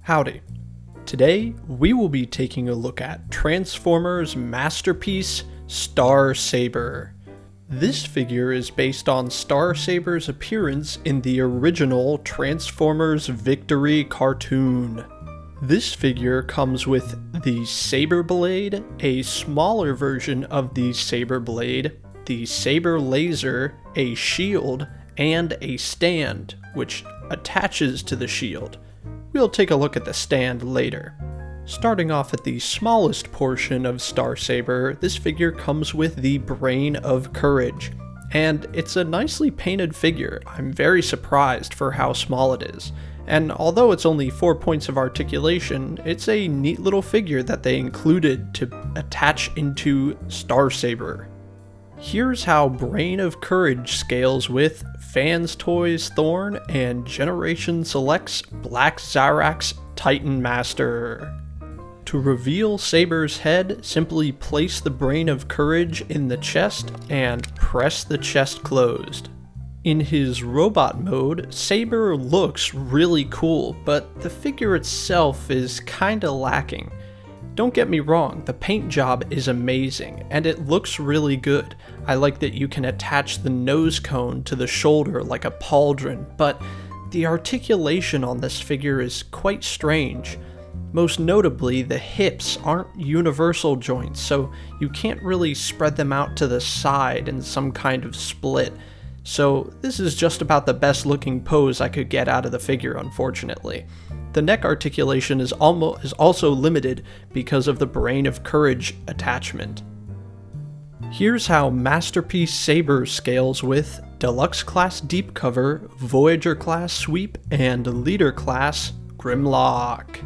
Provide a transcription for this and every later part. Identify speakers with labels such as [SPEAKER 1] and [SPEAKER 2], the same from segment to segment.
[SPEAKER 1] Howdy. Today, we will be taking a look at Transformers' masterpiece, Star Saber. This figure is based on Star Saber's appearance in the original Transformers Victory cartoon. This figure comes with the Saber Blade, a smaller version of the Saber Blade, the Saber Laser, a shield, and a stand, which attaches to the shield. We'll take a look at the stand later. Starting off at the smallest portion of Star Saber, this figure comes with the Brain of Courage, and it's a nicely painted figure. I'm very surprised for how small it is, and although it's only 4 points of articulation, it's a neat little figure that they included to attach into Star Saber. Here's how Brain of Courage scales with Fans Toys Thorn and Generation Selects Black Zyrax Titan Master. To reveal Saber's head, simply place the Brain of Courage in the chest and press the chest closed. In his robot mode, Saber looks really cool, but the figure itself is kinda lacking. Don't get me wrong, the paint job is amazing, and it looks really good. I like that you can attach the nose cone to the shoulder like a pauldron, but the articulation on this figure is quite strange. Most notably, the hips aren't universal joints, so you can't really spread them out to the side in some kind of split. So this is just about the best looking pose I could get out of the figure, unfortunately. The neck articulation is also limited because of the Brain of Courage attachment. Here's how Masterpiece Saber scales with Deluxe Class Deep Cover, Voyager Class Sweep, and Leader Class Grimlock.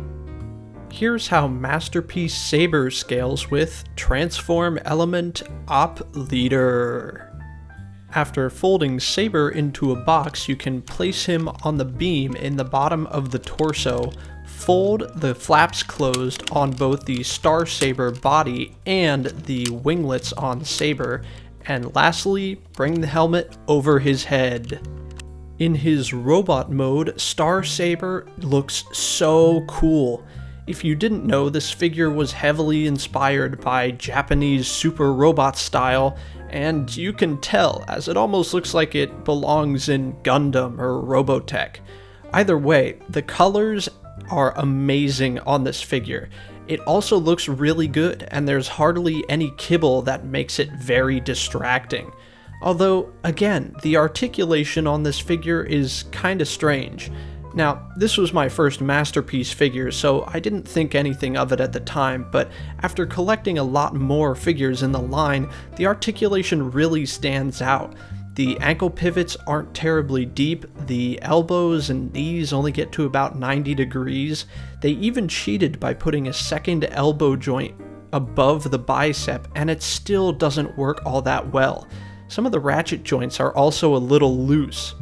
[SPEAKER 1] Here's how Masterpiece Saber scales with Transform Element Op Leader. After folding Saber into a box, you can place him on the beam in the bottom of the torso, fold the flaps closed on both the Star Saber body and the winglets on Saber, and lastly, bring the helmet over his head. In his robot mode, Star Saber looks so cool. If you didn't know, this figure was heavily inspired by Japanese super robot style, and you can tell, as it almost looks like it belongs in Gundam or Robotech. Either way, the colors are amazing on this figure. It also looks really good, and there's hardly any kibble that makes it very distracting. Although, again, the articulation on this figure is kinda strange. Now, this was my first Masterpiece figure, so I didn't think anything of it at the time, but after collecting a lot more figures in the line, the articulation really stands out. The ankle pivots aren't terribly deep, the elbows and knees only get to about 90 degrees. They even cheated by putting a second elbow joint above the bicep, and it still doesn't work all that well. Some of the ratchet joints are also a little loose.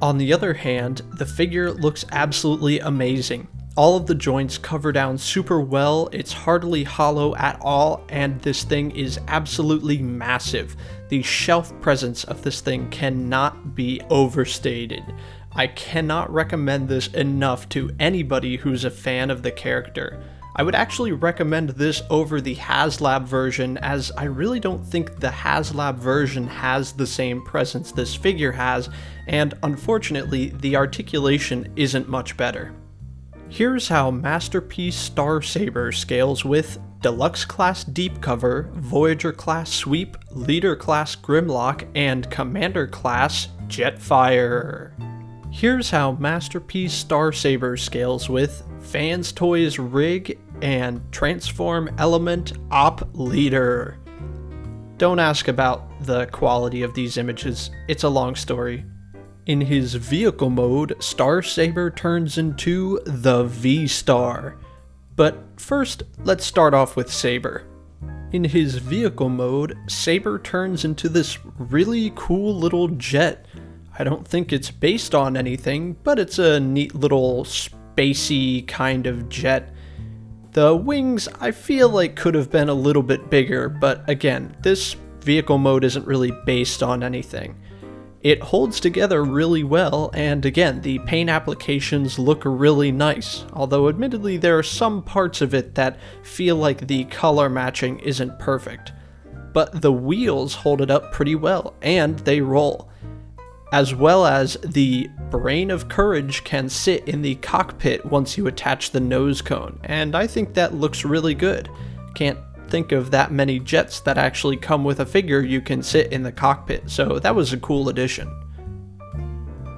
[SPEAKER 1] On the other hand, the figure looks absolutely amazing. All of the joints cover down super well, it's hardly hollow at all, and this thing is absolutely massive. The shelf presence of this thing cannot be overstated. I cannot recommend this enough to anybody who's a fan of the character. I would actually recommend this over the HasLab version, as I really don't think the HasLab version has the same presence this figure has, and unfortunately, the articulation isn't much better. Here's how Masterpiece Star Saber scales with Deluxe Class Deep Cover, Voyager Class Sweep, Leader Class Grimlock, and Commander Class Jetfire. Here's how Masterpiece Star Saber scales with Fans Toys Rig and Transform Element Op Leader. Don't ask about the quality of these images, it's a long story. In his vehicle mode, Star Saber turns into the V-Star. But first, let's start off with Saber. In his vehicle mode, Saber turns into this really cool little jet. I don't think it's based on anything, but it's a neat little spacey kind of jet. The wings, I feel like could have been a little bit bigger, but again, this vehicle mode isn't really based on anything. It holds together really well, and again, the paint applications look really nice, although admittedly there are some parts of it that feel like the color matching isn't perfect. But the wheels hold it up pretty well, and they roll. As well as the Brain of Courage can sit in the cockpit once you attach the nose cone, and I think that looks really good. Can't think of that many jets that actually come with a figure you can sit in the cockpit, so that was a cool addition.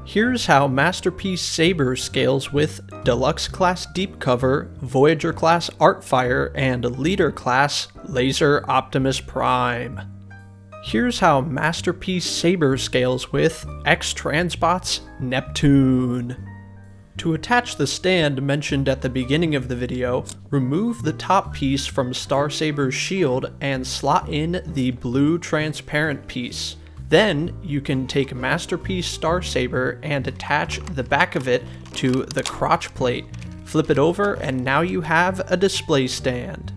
[SPEAKER 1] Here's how Masterpiece Saber scales with Deluxe Class Deep Cover, Voyager Class Artfire, and Leader Class Laser Optimus Prime. Here's how Masterpiece Saber scales with X-Transbots Neptune. To attach the stand mentioned at the beginning of the video, remove the top piece from Star Saber's shield and slot in the blue transparent piece. Then you can take Masterpiece Star Saber and attach the back of it to the crotch plate. Flip it over and now you have a display stand.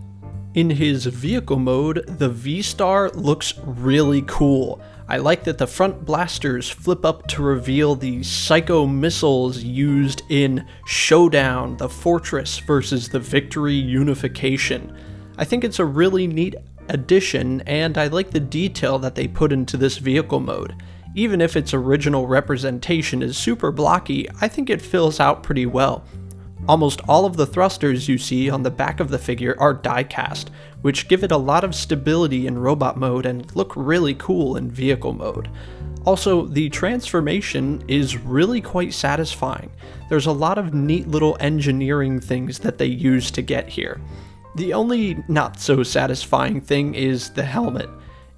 [SPEAKER 1] In his vehicle mode, the V-Star looks really cool. I like that the front blasters flip up to reveal the psycho missiles used in Showdown, the Fortress versus the Victory Unification. I think it's a really neat addition, and I like the detail that they put into this vehicle mode. Even if its original representation is super blocky, I think it fills out pretty well. Almost all of the thrusters you see on the back of the figure are die-cast, which give it a lot of stability in robot mode and look really cool in vehicle mode. Also, the transformation is really quite satisfying. There's a lot of neat little engineering things that they use to get here. The only not so satisfying thing is the helmet.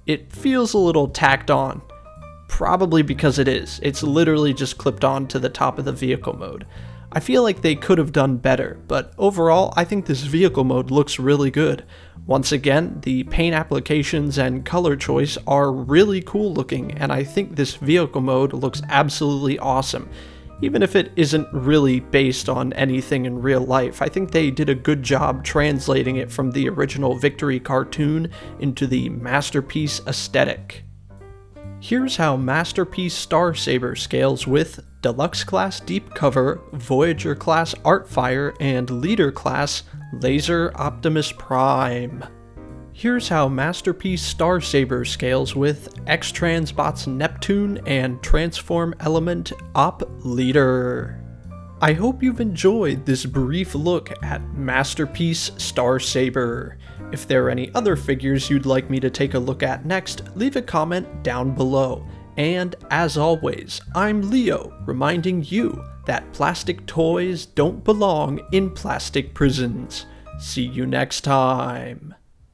[SPEAKER 1] It feels a little tacked on. Probably because it is. It's literally just clipped on to the top of the vehicle mode. I feel like they could have done better, but overall I think this vehicle mode looks really good. Once again, the paint applications and color choice are really cool looking, and I think this vehicle mode looks absolutely awesome. Even if it isn't really based on anything in real life, I think they did a good job translating it from the original Victory cartoon into the Masterpiece aesthetic. Here's how Masterpiece Star Saber scales with Deluxe Class Deep Cover, Voyager Class Artfire, and Leader Class Laser Optimus Prime. Here's how Masterpiece Star Saber scales with X-Transbots Neptune and Transform Element Op Leader. I hope you've enjoyed this brief look at Masterpiece Star Saber. If there are any other figures you'd like me to take a look at next, leave a comment down below. And as always, I'm Leo, reminding you that plastic toys don't belong in plastic prisons. See you next time.